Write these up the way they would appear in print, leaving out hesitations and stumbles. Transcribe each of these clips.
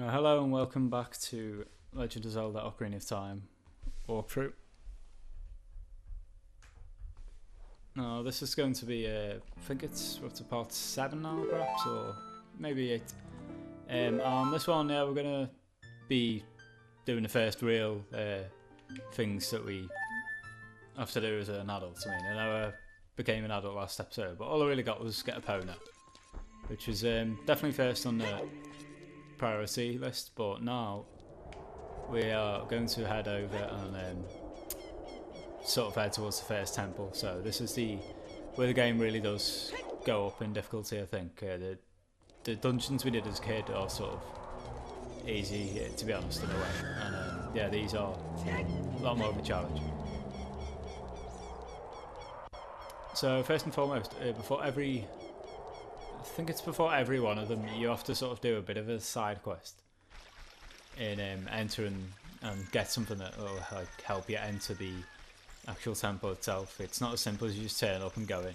Hello and welcome back to Legend of Zelda Ocarina of Time walkthrough. Now this is going to be, I think it's up to part 7 now perhaps, or maybe 8. On this one, we're going to be doing the first real things that we have to do as an adult. I know I became an adult last episode, but all I really got was get a Pona, which was definitely first on the priority list, but now we are going to head over and sort of head towards the first temple. So this is where the game really does go up in difficulty. I think the dungeons we did as a kid are sort of easy, to be honest, in a way, and yeah, these are a lot more of a challenge. So first and foremost, I think it's before every one of them, you have to sort of do a bit of a side quest in entering and get something that will like help you enter the actual temple itself. It's not as simple as you just turn up and go in.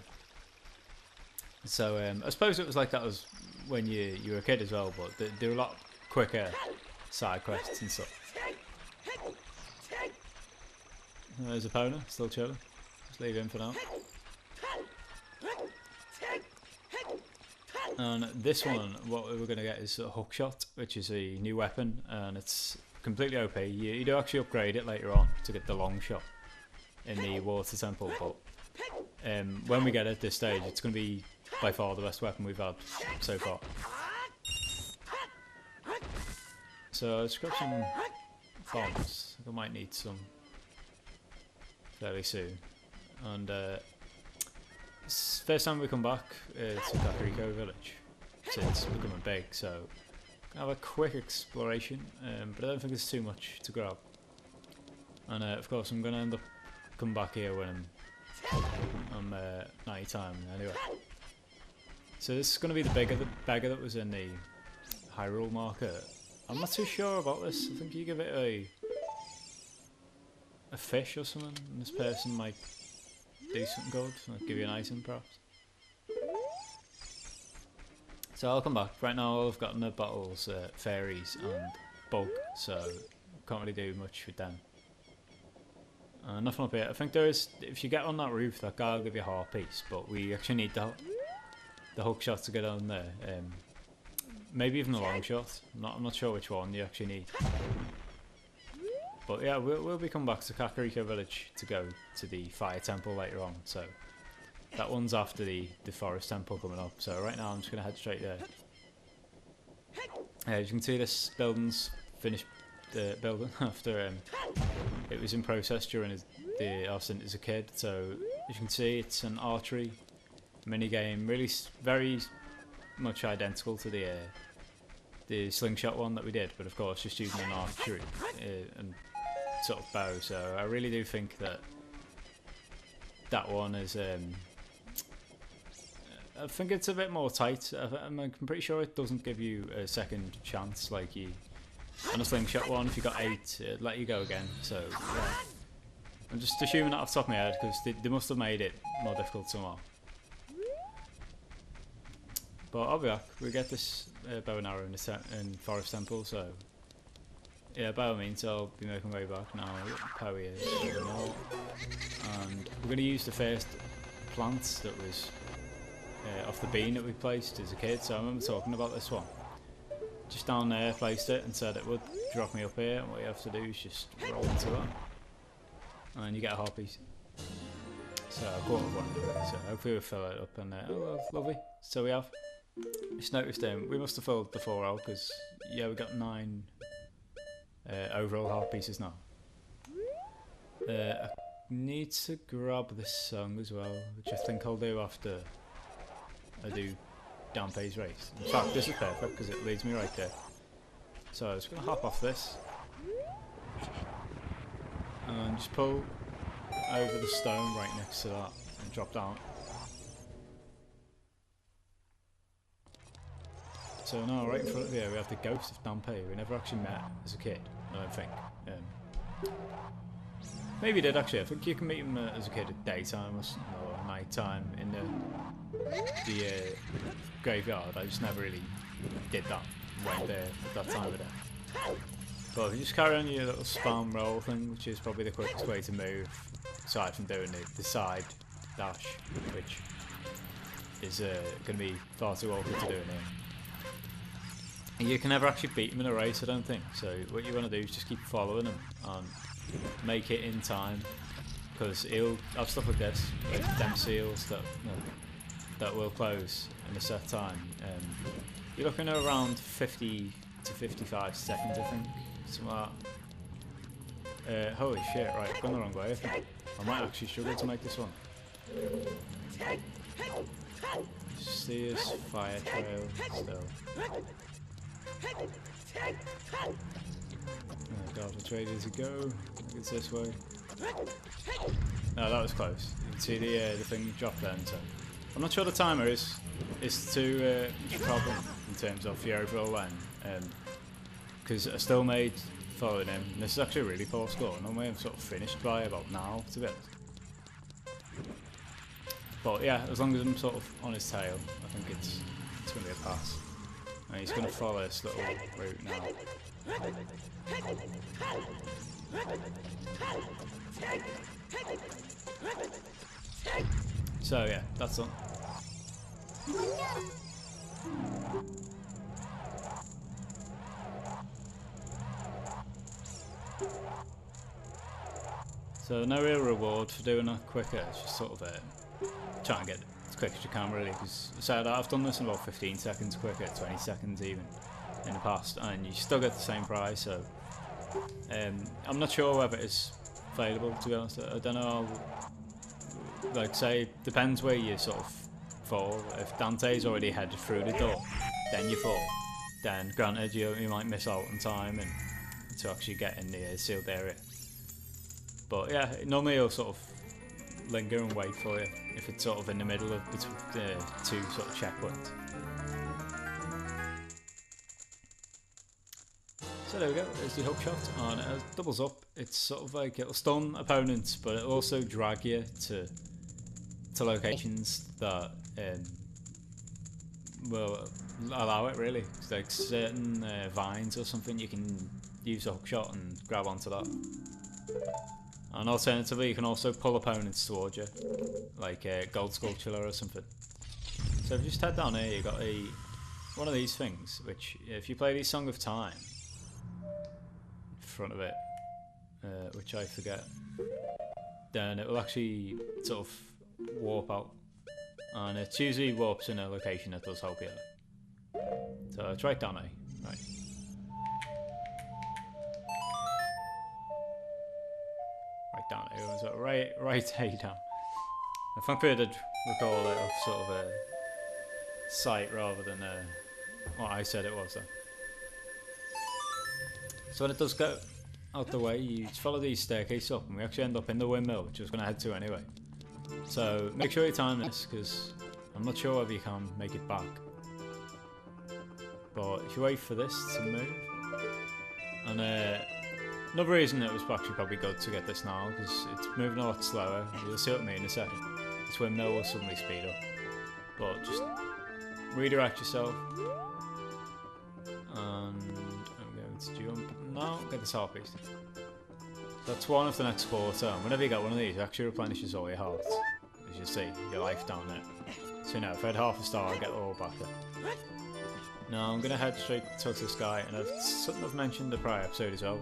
So I suppose it was like that was when you were a kid as well, but they're a lot quicker side quests and stuff. There's a Pona, still chilling. Just leave him for now. And this one, what we're going to get is a Hookshot, which is a new weapon, and it's completely OP. You do actually upgrade it later on to get the long shot in the water temple, but when we get it at this stage, it's going to be by far the best weapon we've had so far. So let's grab some bombs. I might need some fairly soon. And first time we come back to Ocarina Village since becoming big, so have a quick exploration, but I don't think there's too much to grab. And of course I'm going to end up coming back here when I'm night time anyway. So this is going to be the beggar that was in the Hyrule market. I'm not too sure about this. I think you give it a fish or something, and this person might do something good, like give you an item perhaps. So I'll come back. Right now all I've got in the bottles fairies and bug, so can't really do much with them. Nothing up here. I think there is, if you get on that roof, that guy will give you a heart piece, but we actually need the hook shot to get on there. Maybe even the long shot. I'm not sure which one you actually need. But yeah, we'll be coming back to Kakariko Village to go to the Fire Temple later on. So that one's after the Forest Temple coming up. So right now I'm just going to head straight there. As you can see, this building's finished building after it was in process during our stint as a kid. So as you can see, it's an archery mini game, really very much identical to the slingshot one that we did, but of course just using an archery and sort of bow. So I really do think that one is I think it's a bit more tight. I'm pretty sure it doesn't give you a second chance like you on a slingshot one. If you got 8, it'd let you go again. So yeah. I'm just assuming that off the top of my head, because they must have made it more difficult somehow. But I'll be back. We get this bow and arrow in Forest Temple, so yeah, by all means I'll be making my way back now. Power is and we're going to use the first plant that was off the bean that we placed as a kid. So I remember talking about this one. Just down there, placed it and said it would drop me up here, and what you have to do is just roll into that, and you get a heart piece. So I caught up one, so hopefully we'll fill it up, and oh well, lovely. So we have. Just noticed we must have filled the 4 out, because yeah, we got 9 overall heart pieces now. I need to grab this song as well, which I think I'll do after I do Dampe's race. In fact, this is perfect because it leads me right there. So I'm just going to hop off this and just pull over the stone right next to that and drop down. So now right in front of here we have the ghost of Dampe. We never actually met as a kid, I don't think. Maybe did actually. I think you can meet him as a kid at daytime or night time in the graveyard. I just never really did that. wait there at that time of day. But if you just carry on your little spam roll thing, which is probably the quickest way to move, aside from doing the side dash, which is going to be far too awkward to do in here. You can never actually beat him in a race, I don't think. So what you want to do is just keep following him and make it in time, because he'll have stuff like this, like them seals that will close in a set time. You're looking at around 50 to 55 seconds, I think. Something like that. Holy shit! Right, I've gone the wrong way. I think I might actually struggle to make this one. See this fire trail still. Oh god, which way does it go? I think it's this way. No, that was close. You can see the thing drop down. So I'm not sure the timer is too much a problem in terms of the overall lane. Because I still made following him. And this is actually a really poor score. Normally I'm sort of finished by about now, to be honest. But yeah, as long as I'm sort of on his tail, I think it's going to be a pass. And he's going to follow this little route now. So yeah, that's done. So no real reward for doing that quicker, it's just sort of trying to get as quick as you can really, because I've done this in about 15 seconds quicker, 20 seconds even, in the past, and you still get the same prize, so I'm not sure whether it's available, to be honest. I don't know, like say, depends where you sort of fall. If Dante's already headed through the door, then you fall, then granted you might miss out on time and to actually get in the sealed area. But yeah, normally he'll sort of linger and wait for you if it's sort of in the middle of the two sort of checkpoints. So there we go, there's the hookshot, and it doubles up. It's sort of like, it'll stun opponents, but it'll also drag you to locations that will allow it really. It's like certain vines or something, you can use a hookshot and grab onto that. And alternatively, you can also pull opponents towards you, like a gold sculpture or something. So if you just head down here, you've got one of these things, which if you play the Song of Time in front of it, which I forget, then it will actually sort of warp out. And it usually warps in a location that does help you. So it's right down here, right. Down here, so right A down. I think we did recall it off sort of a sight rather than what I said it was then. So when it does go out the way, you just follow these staircase up and we actually end up in the windmill, which I was going to head to anyway. So make sure you time this, because I'm not sure whether you can make it back. But if you wait for this to move, and another reason it was actually probably good to get this now, because it's moving a lot slower. You'll see what I mean in a second. This windmill will suddenly speed up. But just redirect yourself. And I'm going to jump. No, get this heart piece. That's one of the next 4 turns. Whenever you get one of these, it actually replenishes all your hearts. As you see, your life down there. So now, if I had half a star, I'll get it all back up. Now I'm going to head straight towards this guy, and something I've mentioned in the prior episode as well.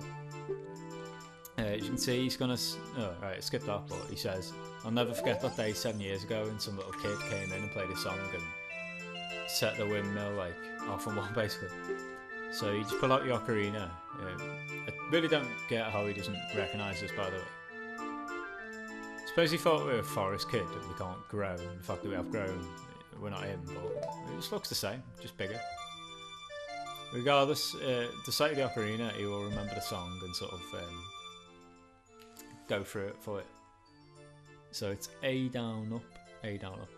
As you can see, he's gonna. Oh, right, skip that, but he says, "I'll never forget that day 7 years ago when some little kid came in and played a song and set the windmill like off on one, basically." So you just pull out your Ocarina. I really don't get how he doesn't recognise this, by the way. I suppose he thought we were a forest kid and we can't grow, and the fact that we have grown, we're not him, but it just looks the same, just bigger. Regardless, the sight of the Ocarina, he will remember the song and sort of go through it for it. So it's A down up, A down up.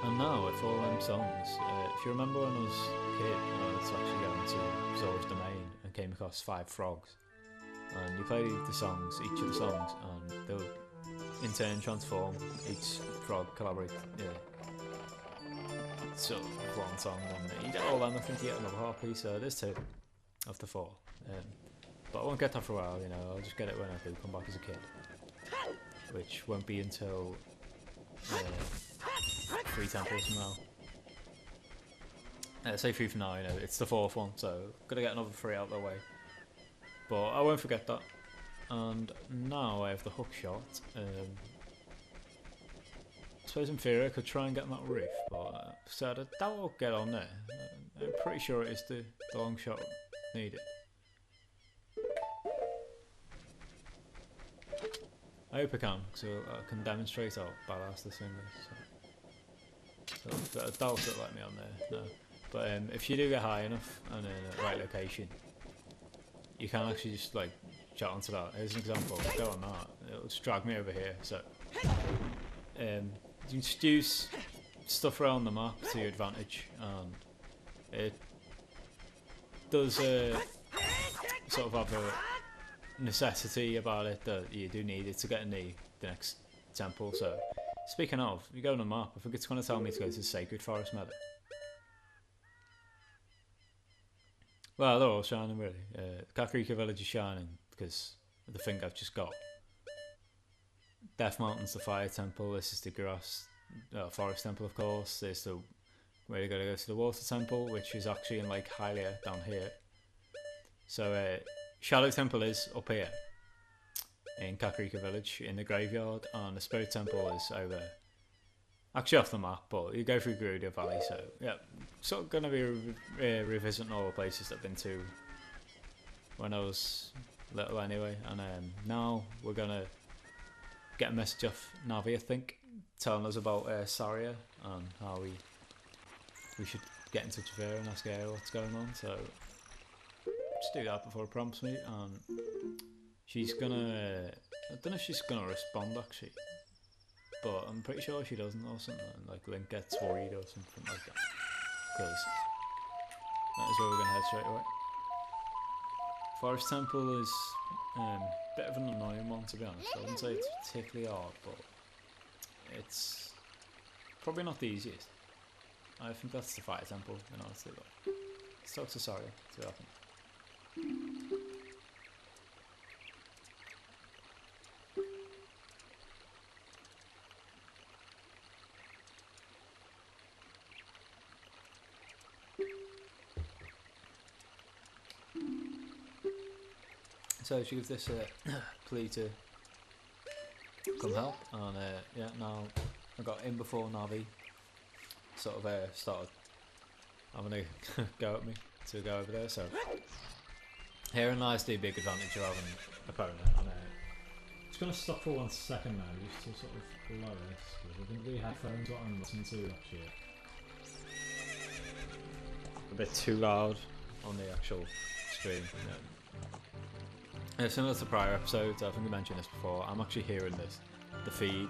And now with all them songs, if you remember when I was a kid, I was actually going to Zora's Domain and came across 5 frogs. And you play the songs, each of the songs, and they'll in turn transform. Each frog collaborate, sort of one song, and you get all them. I think you get another harpy, so there's 2 of the 4. But I won't get that for a while, you know, I'll just get it when I do come back as a kid. Which won't be until 3 temples from now. Say 3 from now, you know, it's the 4th one, so gotta get another 3 out of the way. But I won't forget that. And now I have the hookshot. I suppose in theory I could try and get on that roof, but so I doubt I'll get on there. I'm pretty sure it is the long shot needed. I hope I can, so I can demonstrate how badass this thing is. So I doubt it'll let me on there, no. But if you do get high enough and in the right location, you can actually just like shot onto that. Here's an example. Go on that. It'll just drag me over here. So you can just use stuff around the map to your advantage, and it does sort of have a necessity about it that you do need it to get in the next temple. So speaking of, you go on the map, I think it's going to tell me to go to the Sacred Forest Meadow. Well, they're all shining really. Kakariko Village is shining because of the thing I've just got. Death Mountain's the Fire Temple, this is the Grass Forest Temple of course, there's the where you gotta go to the Water Temple, which is actually in Lake Hylia down here. So Shadow Temple is up here in Kakariko Village in the graveyard, and the Spirit Temple is over actually off the map, but you go through Gerudo Valley, so yeah, sort of going to be revisiting all the places that I've been to when I was little anyway, and now we're going to get a message off Navi, I think, telling us about Saria and how we should get in touch with her and ask her what's going on, so just do that before it prompts me, and she's going to, I don't know if she's going to respond actually, but I'm pretty sure she doesn't or something, like Link gets worried or something like that, because that is where we're going to head straight away. Forest Temple is a bit of an annoying one to be honest. I wouldn't say it's particularly hard, but it's probably not the easiest. I think that's the Fire Temple in honesty, but let's talk to Saria, see what happens. So she gives this plea to come help, and yeah, now I got in before Navi sort of started having a go at me to go over there, so here lies the big advantage of having an opponent. And just going to stop for 1 second now, just to sort of lower this, because I think the headphones what I'm listening to actually a bit too loud on the actual screen. Similar to prior episodes, I think I mentioned this before, I'm actually hearing the feed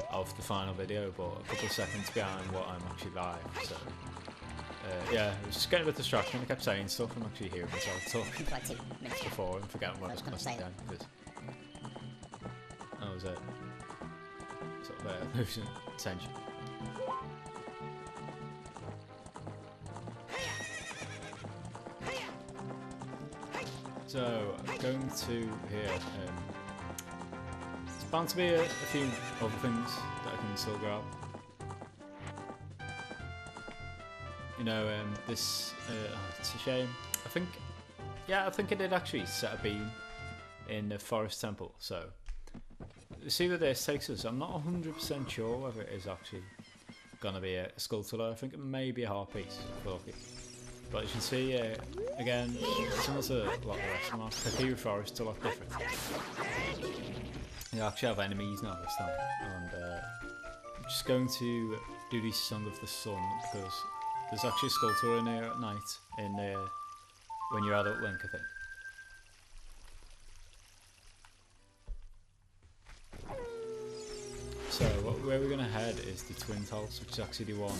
of the final video, but a couple of seconds behind what I'm actually live, so yeah, it was just getting a bit distracting. I kept saying stuff, I'm actually hearing myself talk before and forgetting what I was going to say then, because I was sort of losing attention. So, going to here, it's bound to be a few other things that I can still grab. You know, this, it's a shame. I think it did actually set a beam in the Forest Temple, so see where this takes us. I'm not 100% sure whether it is actually going to be a sculpture. I think it may be a heart piece, if we're lucky. But as you can see, again, similar to a lot of the rest of them, Kakariko Forest is a lot different. You actually have enemies now this time, and I'm just going to do the Song of the Sun, because there's actually a sculpture in there at night, in when you're adult Link, I think. So But where we're going to head is the Twin House, which is actually the one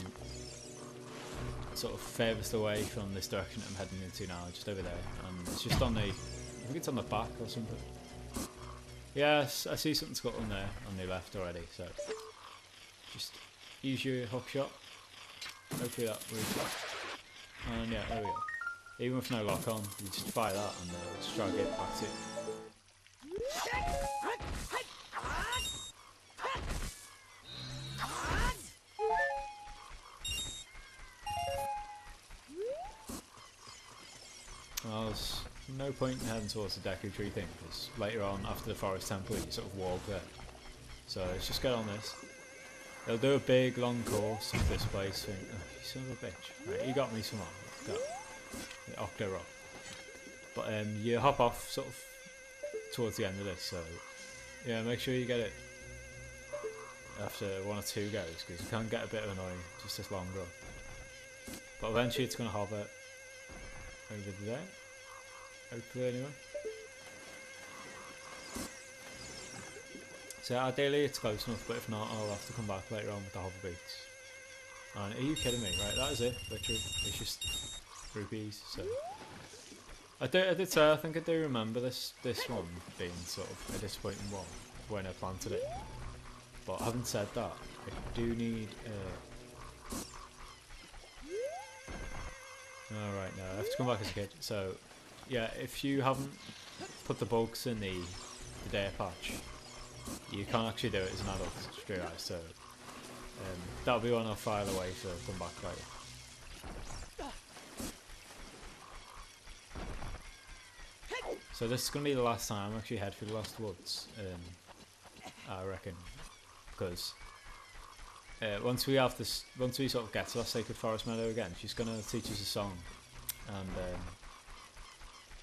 sort of furthest away from this direction I'm heading into now, just over there. And it's just on the, I think it's on the back or something. Yes, I see something scuttled there on the left already, so just use your hookshot. Hopefully that works. And yeah, there we go. Even with no lock on, you just fire that and just try to get back to it. Well, there's no point in heading towards the Deku Tree thing, because later on, after the Forest Temple, you sort of walk there. So let's just get on this. They'll do a big, long course of this place. Think, oh, you son of a bitch. Right, you got me some more. Got the Octo Rock. But you hop off sort of towards the end of this, so yeah, make sure you get it after 1 or 2 goes, because you can get a bit annoying just this long run. But eventually it's going to hover over there, hopefully anyway. So ideally it's close enough, but if not I'll have to come back later on with the hover beats. And are you kidding me? Right, that is it, literally. It's just rupees, so... I did say, I think I do remember this one being sort of a disappointing one when I planted it. But having said that, I do need... Alright, no, I have to come back as a kid. So, yeah, if you haven't put the bugs in the dare patch, you can't actually do it as an adult straight away, so that'll be one I'll file away to come back later. So this is going to be the last time I actually head through the Lost Woods, I reckon, because once we sort of get to that Sacred Forest Meadow again, she's going to teach us a song,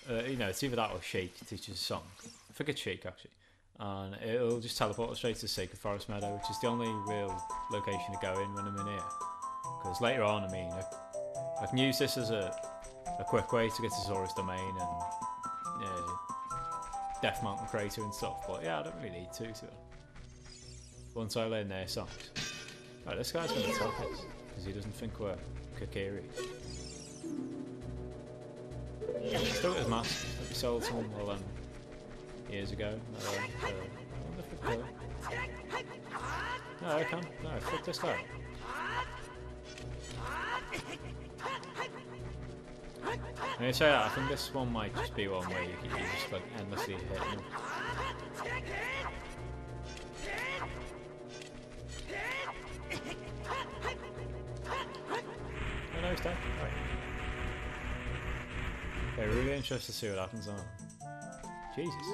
and you know, it's either that or Shake teaches a song. I think it's Shake actually, and it'll just teleport us straight to Sacred Forest Meadow, which is the only real location to go in when I'm in here. Because later on, I mean, I can use this as a quick way to get to Zora's Domain and Death Mountain Crater and stuff, but yeah, I don't really need to once I learn their songs. Right, this guy's going to attack us because he doesn't think we're Kokiri. Still got his mask that we sold to him years ago. I wonder if I could. No, I can't. No, flip this guy. When you say that, I think this one might just be one where you just like endlessly hit him. Oh no, he's dead. Right. Okay, really interested to see what happens now. Jesus.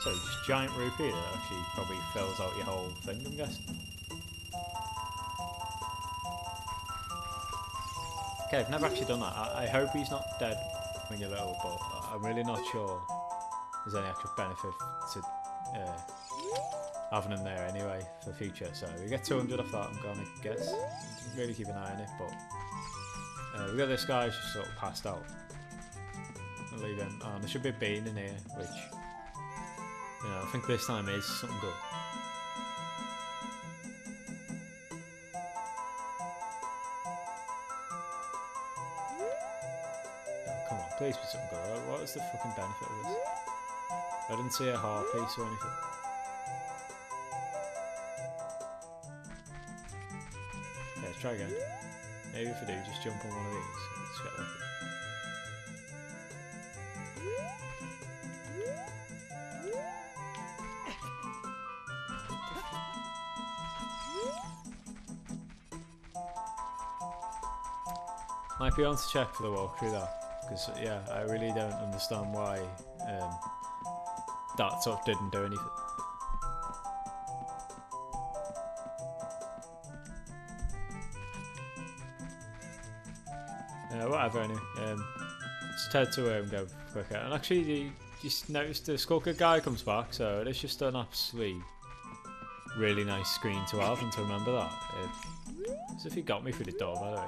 So, just giant rupee that actually probably fills out your whole thing, I'm guessing. Okay, I've never actually done that. I hope he's not dead when you're little, but I'm really not sure there's any actual benefit to having him there anyway for the future. So we get 200 off that, I'm going to guess. Really keep an eye on it, but we got this guy just sort of passed out. I'll leave him. And there should be a bean in here, which, you know, I think this time is something good. Please be something good. What is the fucking benefit of this? I didn't see a heart piece or anything. Okay, let's try again. Maybe if I do, just jump on one of these. Let's get lucky. Might be on to check for the walkthrough though. Because yeah, I really don't understand why that sort of didn't do anything. Whatever anyway, just head to where and go quicker. And actually you just noticed the Skulker guy comes back, so it's just an absolutely really nice screen to have and to remember that. As if he got me through the door, by the way.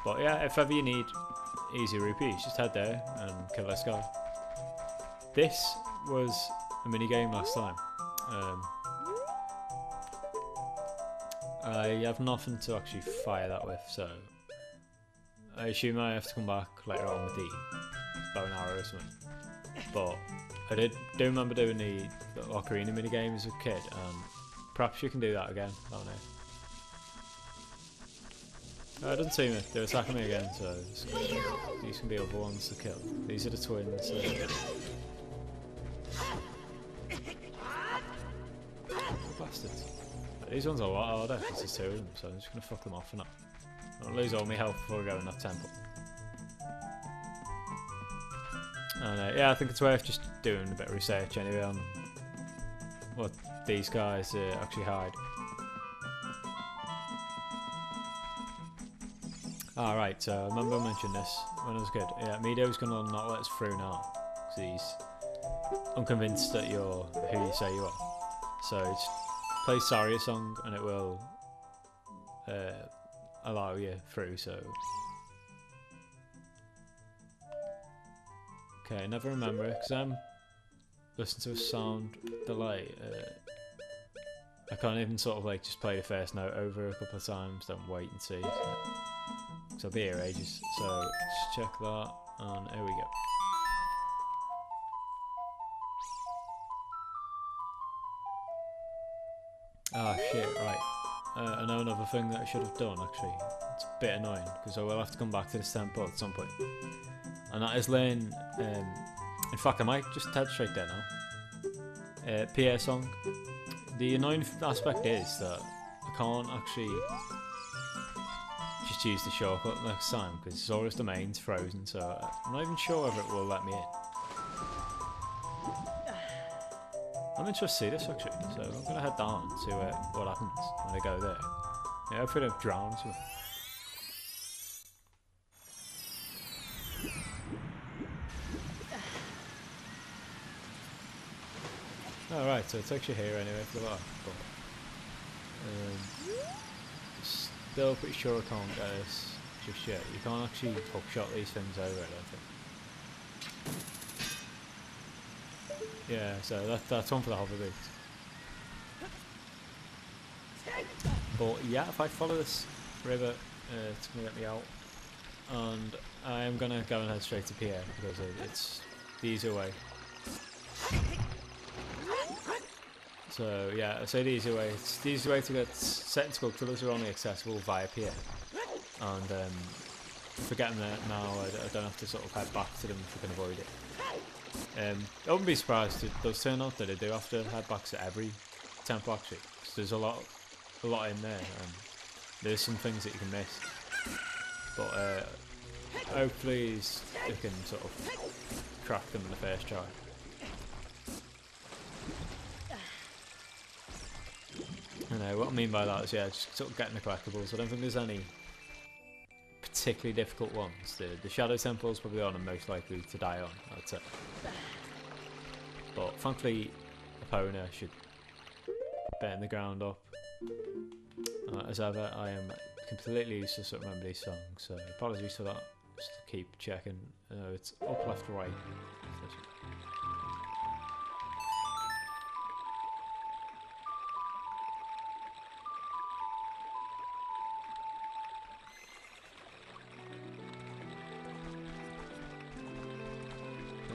But yeah, if ever you need easy rupees, just head there and kill this guy. This was a mini game last time. I have nothing to actually fire that with, so I assume I have to come back later on with the bow and arrow or something. But I do remember doing the Ocarina minigame as a kid, and perhaps you can do that again, I don't know. It doesn't seem it, they're attacking me again, so these can be other ones to kill. These are the twins. So. Bastards. These ones are a lot harder because there's two of them, so I'm just going to fuck them off for now. I'll lose all my health before I go in that temple. And yeah, I think it's worth just doing a bit of research anyway on what these guys actually hide. Alright, so I remember I mentioned this when I was a kid. Yeah, Mido's going to not let us through now because he's unconvinced that you're who you say you are. So just play Saria song and it will allow you through, so... Okay, never remember it, because I'm listening to a sound delay. I can't even sort of like just play the first note over a couple of times, don't wait and see. So I'll be here ages. So just check that, and here we go. Ah shit, right. I know another thing that I should have done actually. It's a bit annoying, because I will have to come back to this temple at some point. And that is learn, in fact I might just head straight there now. PA song. The annoying aspect is that I can't actually just use the shortcut next time because Zora's domain's frozen, so I'm not even sure if it will let me in. I'm interested to see this actually, so I'm going to head down and see what happens when I go there. Yeah, hopefully I don't drown as well. Alright, so it takes you here anyway for that, but still pretty sure I can't get this just yet. You can't actually hookshot these things over, I don't think. Yeah, so that's one for the hover boots. But yeah, if I follow this river, it's going to get me out. And I am going to go and head straight to Pierre because it's the easier way. So yeah, I say the easy way. It's the easy way to get certain sculptures are only accessible via Pierre. And forgetting that now, I don't have to sort of head back to them if I can avoid it. I wouldn't be surprised if it does turn out that I do have to head back to every temple actually, because there's a lot in there, and there's some things that you can miss. But hopefully you can sort of crack them in the first try. And what I mean by that is, yeah, just sort of getting the collectibles. I don't think there's any particularly difficult ones. The Shadow Temple's probably on and most likely to die on, I'd say. But thankfully, Epona should burn the ground up. As ever, I am completely useless at remember these songs, so apologies for that. Just to keep checking. It's up, left, right.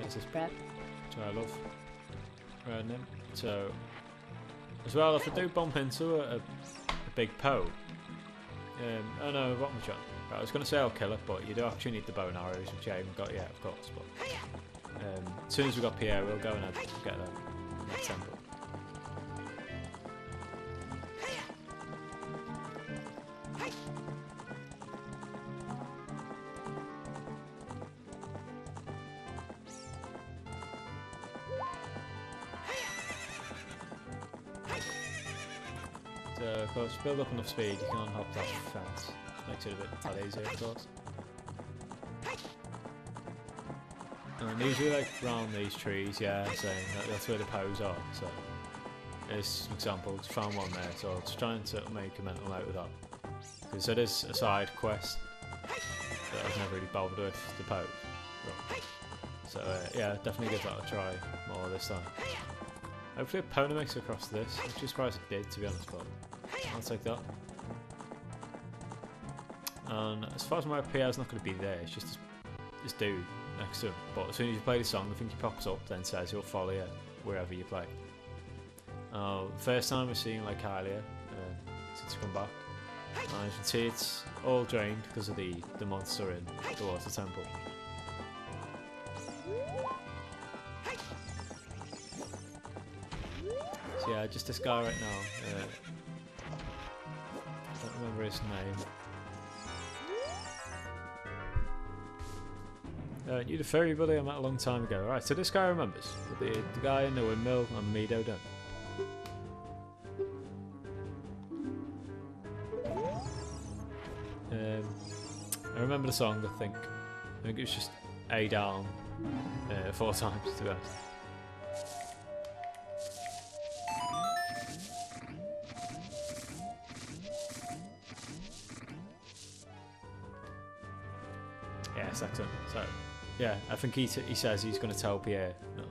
There's this pet, which I love riding him. So, as well, if I do bump into a big Poe, oh no, what am I trying? Right, I was going to say I'll kill it, but you do actually need the bow and arrows, which I haven't got yet, of course. But as soon as we've got Pierre, we'll go and get that temple. So, of course, build up enough speed, you can't hop that fence. Makes it a bit easier, of course. And usually, like, round these trees, yeah, saying that's where the Poes are. So, here's an example, just found one there, so I was trying to make a mental note of that. Because it is a side quest that I've never really bothered with the Poes. So, yeah, definitely give that a try more this time. Hopefully Epona makes it across this. I'm actually surprised it did, to be honest, but I'll take that. And as far as my Pierre's not going to be there, it's just this dude next to him. But as soon as you play the song, I think he pops up, then says he'll follow you wherever you play. First time we're seeing like Hylia since you come back. And as you can see, it's all drained because of the monster in the water temple. So yeah, just this guy right now. I don't remember his name. You're the fairy buddy I met a long time ago. Right, so this guy remembers. The guy in the windmill and the Meadow don't. I remember the song, I think it was just A down 4 times, to be honest. Yeah, it's excellent. So, yeah, I think he says he's going to tell Pierre. No.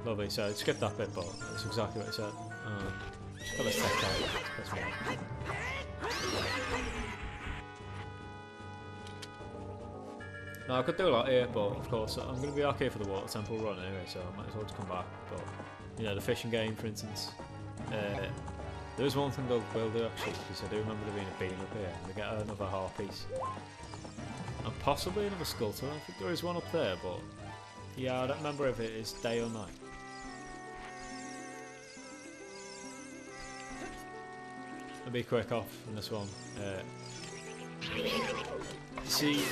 Lovely, so I skipped that bit, but that's exactly what it said. Just got to take out. Now I could do a lot here, but of course I'm going to be okay for the water temple run anyway, so I might as well just come back. But you know, the fishing game, for instance, there is one thing they'll do actually, because I do remember there being a beam up here. They get another half piece, and possibly another sculptor. I think there is one up there, but yeah, I don't remember if it is day or night. I'll be quick off on this one. See,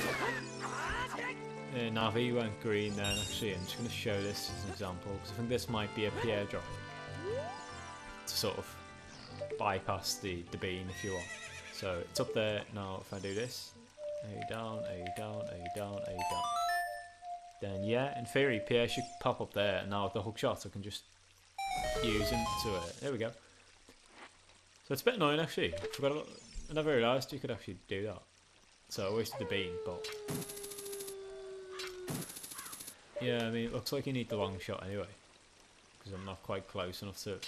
Navi went green then actually. I'm just going to show this as an example because I think this might be a Pierre drop to sort of bypass the bean if you want. So it's up there now. If I do this, A down, A down, A down, A down, then yeah, in theory Pierre should pop up there. And now with the hook shot I can just use him to there we go. So it's a bit annoying actually. I never realised you could actually do that. So I wasted the bean, but yeah, I mean it looks like you need the long shot anyway, because I'm not quite close enough to it.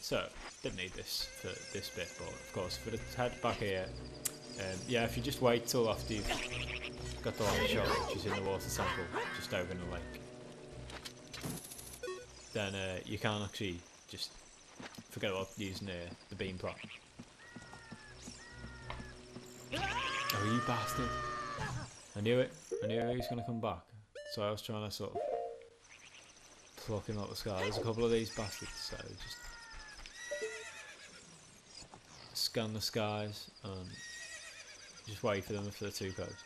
So didn't need this for this bit, but of course for the head back here, yeah, if you just wait till after you've got the long shot, which is in the water temple, just over in the lake, then you can actually just forget about using the beam prop. Oh, you bastard! I knew it. I knew he was going to come back. So I was trying to sort of pluck him out the sky. There's a couple of these bastards, so just scan the skies and just wait for them for the 2 codes.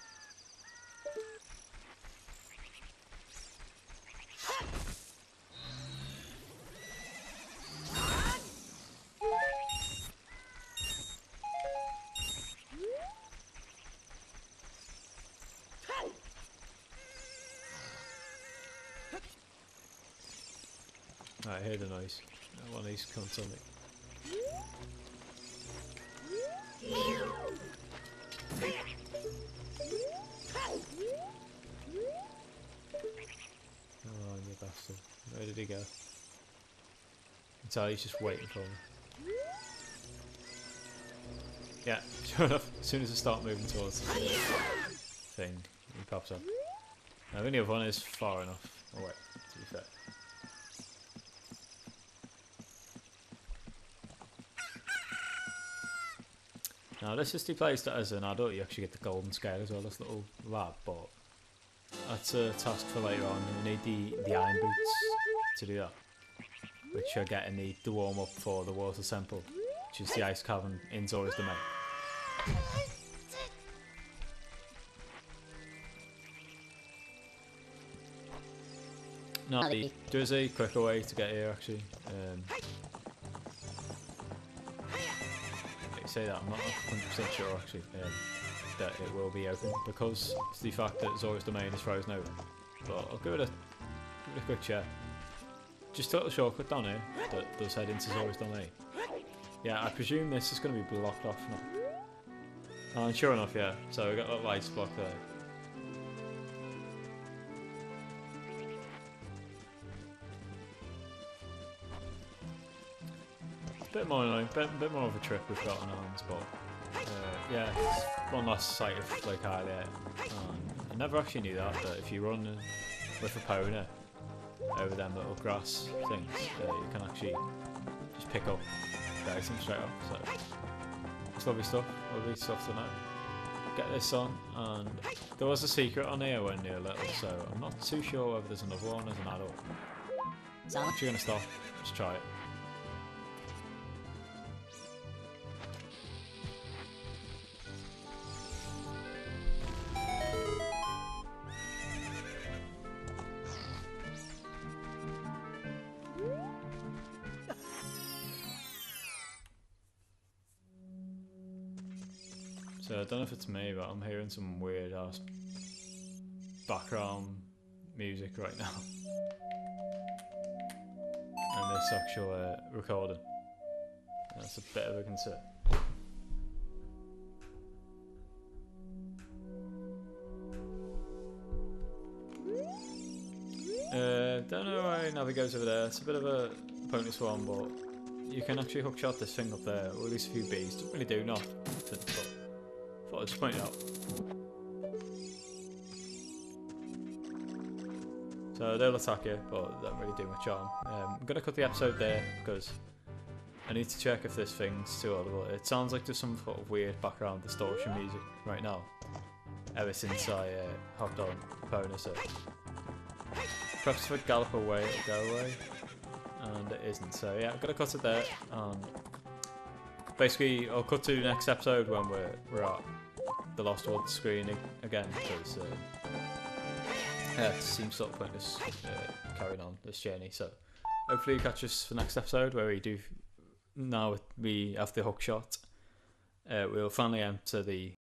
Right, I hear the noise. One of these comes on me. Oh, you bastard. Where did he go? I can tell he's just waiting for me. Yeah, sure enough, as soon as I start moving towards the thing, he pops up. I think the other one is far enough away, to be fair. Now this is the place that as an adult you actually get the golden scale as well, this little lab, but that's a task for later on. You need the iron boots to do that, which you're getting the warm up for the water temple, which is the ice cavern in Zora's Domain. Now there is a quicker way to get here actually. Say that, I'm not 100% sure actually that it will be open because it's the fact that Zora's Domain is frozen over. But I'll give it a quick check. Just a little shortcut down here that does head into Zora's Domain. Yeah, I presume this is going to be blocked off now. And sure enough, yeah, so we got that lights blocked there. bit more annoying, bit more of a trip we've got on our hands, but yeah, it's one last site of like Hylia. I never actually knew that if you run with a pony over them little grass things, you can actually just pick up the item straight off. So it's lovely stuff to know. Get this on, and there was a secret on here when you're little, so I'm not too sure whether there's another one as an adult. So I'm actually going to stop, just try it. So I don't know if it's me, but I'm hearing some weird ass background music right now. And this actual recording. That's a bit of a concern. Don't know why it navigates over there. It's a bit of a pointless one, but you can actually hookshot this thing up there, or at least a few bees. Doesn't really do nothing, but thought I'd just point it out. So they'll attack you, but they don't really do much harm. I'm going to cut the episode there because I need to check if this thing's too audible. It sounds like there's some sort of weird background distortion music right now, ever since I hopped on Pony, so perhaps if I gallop away it'll go away, and it isn't. So yeah, I'm going to cut it there, and basically I'll cut to the next episode when we're at the Lost World screening again, because it seems sort of pointless carrying on this journey. So hopefully you catch us for the next episode where we do, now we have the hookshot, we'll finally enter the